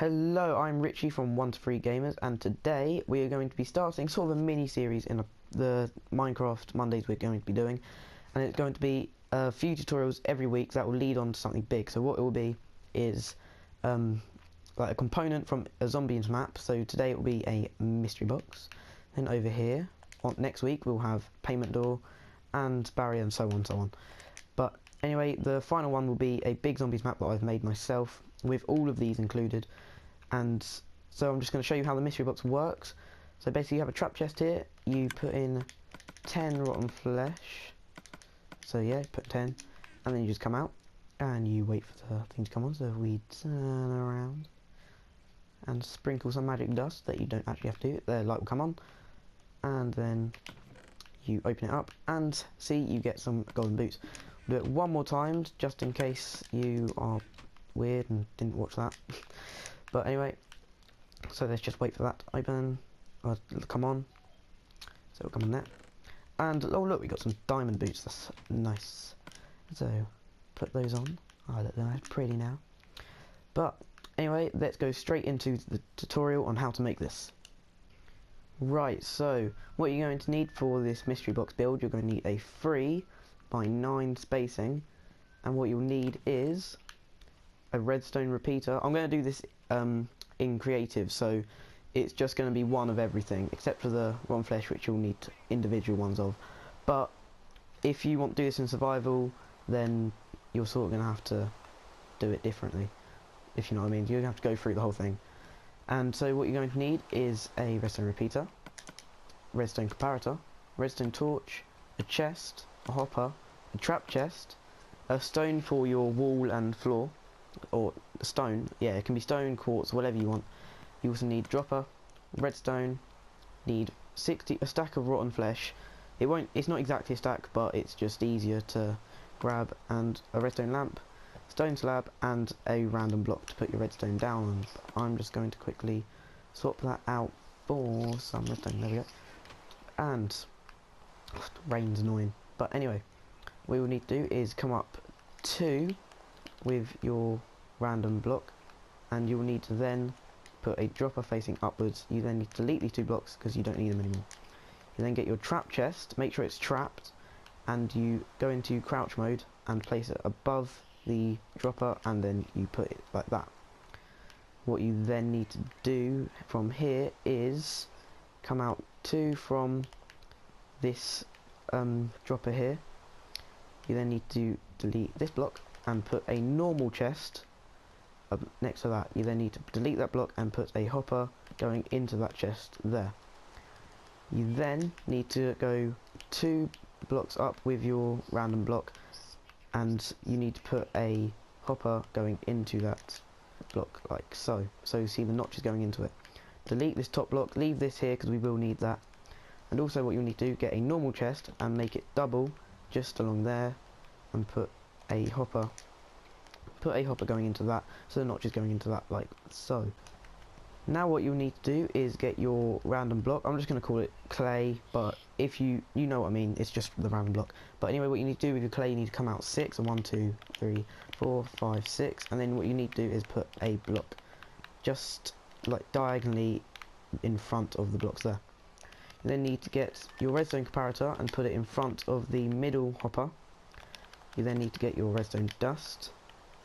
Hello, I'm Richie from 1 to 3 Gamers, and today we are going to be starting sort of a mini-series in the Minecraft Mondays we're going to be doing, and it's going to be a few tutorials every week that will lead on to something big. So what it will be is like a component from a Zombies map. So today it will be a mystery box, then over here, next week we'll have payment door and barrier and so on. But anyway, the final one will be a big Zombies map that I've made myself with all of these included. And so I'm just going to show you how the mystery box works. So basically you have a trap chest here, you put in 10 rotten flesh, so yeah, put 10, and then you just come out and you wait for the thing to come on. So we turn around and sprinkle some magic dust that you don't actually have to do, the light will come on, and then you open it up and see you get some golden boots. We'll do it one more time just in case you are weird and didn't watch that. But anyway, so let's just wait for that to open, or come on. So it'll come on there. And oh look, we got some diamond boots, that's nice. So put those on. Oh look, they're pretty now. But anyway, let's go straight into the tutorial on how to make this. Right, so what you're going to need for this mystery box build, you're going to need a 3x9 spacing, and what you'll need is a redstone repeater. I'm going to do this in creative, so it's just going to be one of everything except for the rotten flesh, which you'll need individual ones of. But if you want to do this in survival, then you're sort of going to have to do it differently, if you know what I mean. You're going to have to go through the whole thing. And so what you're going to need is a redstone repeater, redstone comparator, redstone torch, a chest, a hopper, a trap chest, a stone for your wall and floor, or stone, yeah, it can be stone, quartz, whatever you want. You also need dropper, redstone, need a stack of rotten flesh. It's not exactly a stack, but it's just easier to grab, and a redstone lamp, stone slab, and a random block to put your redstone down on. I'm just going to quickly swap that out for some redstone. There we go. And rain's annoying, but anyway, what we'll need to do is come up 2 with your random block, and you will need to then put a dropper facing upwards. You then need to delete these 2 blocks because you don't need them anymore. You then get your trap chest, make sure it's trapped, and you go into crouch mode and place it above the dropper, and then you put it like that. What you then need to do from here is come out 2 from this dropper here. You then need to delete this block and put a normal chest next to that. You then need to delete that block and put a hopper going into that chest there. You then need to go 2 blocks up with your random block, and you need to put a hopper going into that block like so. So you see the notches going into it. Delete this top block, leave this here because we will need that. And also what you'll need to do, get a normal chest and make it double just along there, and put a hopper going into that, so the notch is going into that like so. Now what you'll need to do is get your random block. I'm just going to call it clay, but if you know what I mean, it's just the random block. But anyway, what you need to do with your clay, you need to come out 6, and 1 2 3 4 5 6, and then what you need to do is put a block just like diagonally in front of the blocks there. You then need to get your redstone comparator and put it in front of the middle hopper. You then need to get your redstone dust,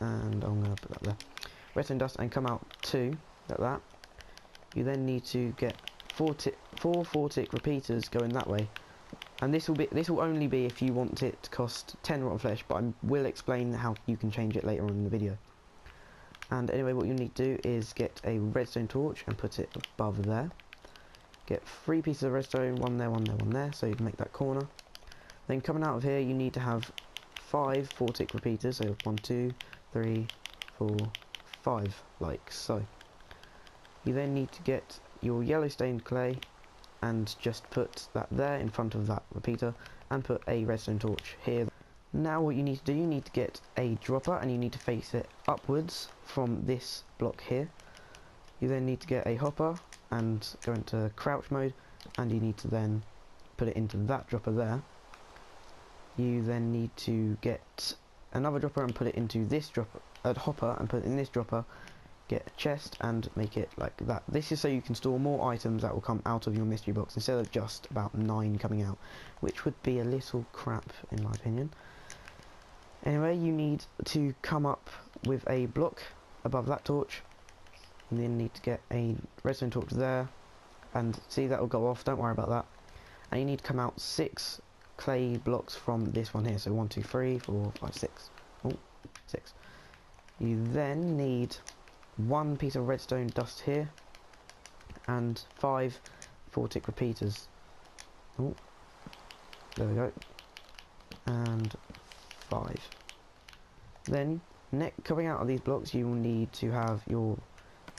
and I'm going to put that there. Redstone dust, and come out 2 like that. You then need to get 4 4-tick repeaters going that way, and this will only be if you want it to cost 10 rotten flesh, but I will explain how you can change it later on in the video. And anyway, what you need to do is get a redstone torch and put it above there. Get 3 pieces of redstone, 1 there, 1 there, 1 there, so you can make that corner. Then coming out of here, you need to have 5 4-tick repeaters, so 1 2 3 4 5, like so. You then need to get your yellow stained clay and just put that there in front of that repeater, and put a redstone torch here. Now what you need to do, you need to get a dropper, and you need to face it upwards from this block here. You then need to get a hopper and go into crouch mode, and you need to then put it into that dropper there. You then need to get another dropper and put it into this dropper, hopper, and put it in this dropper. get a chest and make it like that. This is so you can store more items that will come out of your mystery box instead of just about 9 coming out, which would be a little crap in my opinion. Anyway, you need to come up with a block above that torch, and then need to get a redstone torch there, and see that will go off, don't worry about that. And you need to come out 6 clay blocks from this one here, so 1, 2, 3, 4, 5, 6. Oh, 6. You then need 1 piece of redstone dust here, and 5 4-tick repeaters. Oh, there we go. And 5. Then, coming out of these blocks, you will need to have your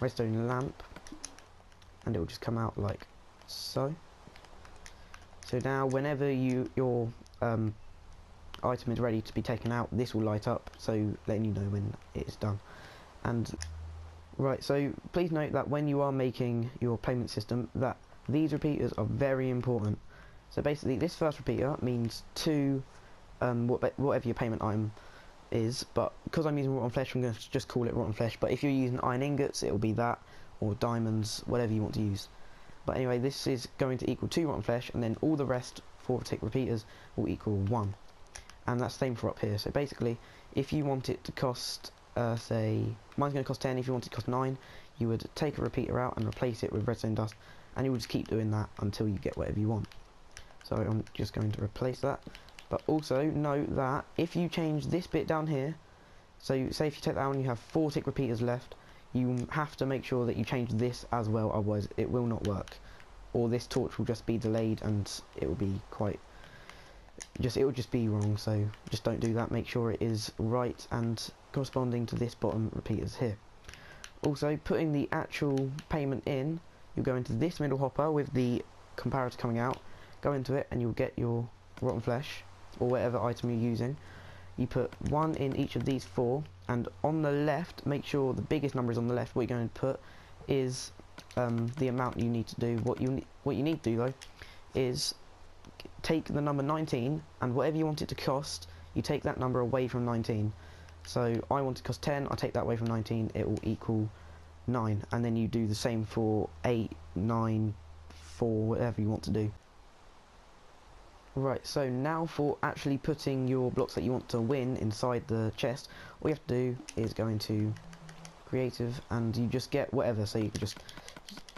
redstone lamp, and it will just come out like so. So now, whenever your item is ready to be taken out, this will light up, so letting you know when it is done. And right, so please note that when you are making your payment system, that these repeaters are very important. So basically, this first repeater means 2 whatever your payment item is, but because I'm using rotten flesh, I'm going to just call it rotten flesh. But if you're using iron ingots, it will be that, or diamonds, whatever you want to use. But anyway, this is going to equal 2 rotten flesh, and then all the rest 4-tick repeaters will equal 1. And that's the same for up here. So basically, if you want it to cost, say, mine's going to cost 10, if you want it to cost 9, you would take a repeater out and replace it with redstone dust, and you would just keep doing that until you get whatever you want. So I'm just going to replace that. But also note that if you change this bit down here, so say if you take that out and you have 4-tick repeaters left, you have to make sure that you change this as well, otherwise it will not work. Or this torch will just be delayed and it will be quite, it will just be wrong, so just don't do that. Make sure it is right and corresponding to this bottom repeaters here. Also, putting the actual payment in, you'll go into this middle hopper with the comparator coming out, go into it and you'll get your rotten flesh, or whatever item you're using. You put 1 in each of these 4, and on the left, make sure the biggest number is on the left. What you're going to put is the amount you need to do. What you need to do though is take the number 19, and whatever you want it to cost, you take that number away from 19. So I want it to cost 10, I take that away from 19, it will equal 9, and then you do the same for 8, 9, 4, whatever you want to do. Right, so now for actually putting your blocks that you want to win inside the chest, all you have to do is go into creative and you just get whatever, so you can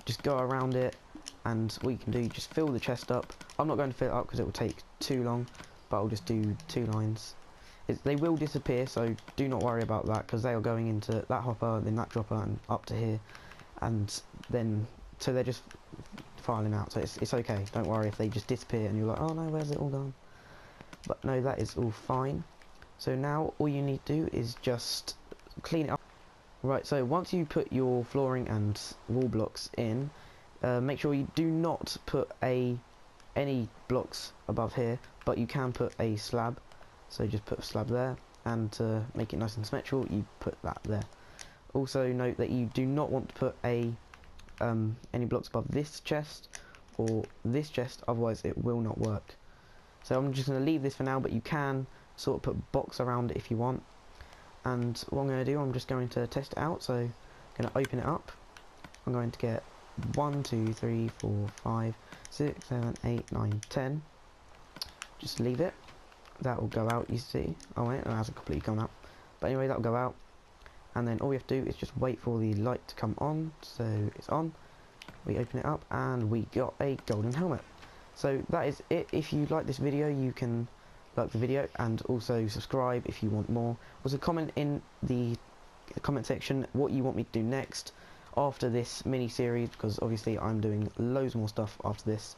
just go around it, and what you can do, you just fill the chest up. I'm not going to fill it up because it will take too long, but I'll just do 2 lines. They will disappear, so do not worry about that, because they are going into that hopper, then that dropper, and up to here, and then, so they're just filing out, so it's okay, don't worry if they just disappear and you're like, oh no, where's it all gone? But no, that is all fine. So now all you need to do is just clean it up. Right, so once you put your flooring and wall blocks in, make sure you do not put any blocks above here, but you can put a slab, so just put a slab there, and to make it nice and symmetrical, you put that there. Also note that you do not want to put any blocks above this chest or this chest, otherwise it will not work. So I'm just going to leave this for now, but you can sort of put a box around it if you want. And what I'm going to do, I'm just going to test it out. So I'm going to open it up. I'm going to get 1, 2, 3, 4, 5, 6, 7, 8, 9, 10. Just leave it. That will go out, you see. Oh wait, it hasn't completely gone out. But anyway, that will go out. And then all we have to do is just wait for the light to come on. So it's on. We open it up and we got a golden helmet. So that is it. If you like this video, you can like the video and also subscribe if you want more. Also comment in the comment section what you want me to do next after this mini series, because obviously I'm doing loads more stuff after this.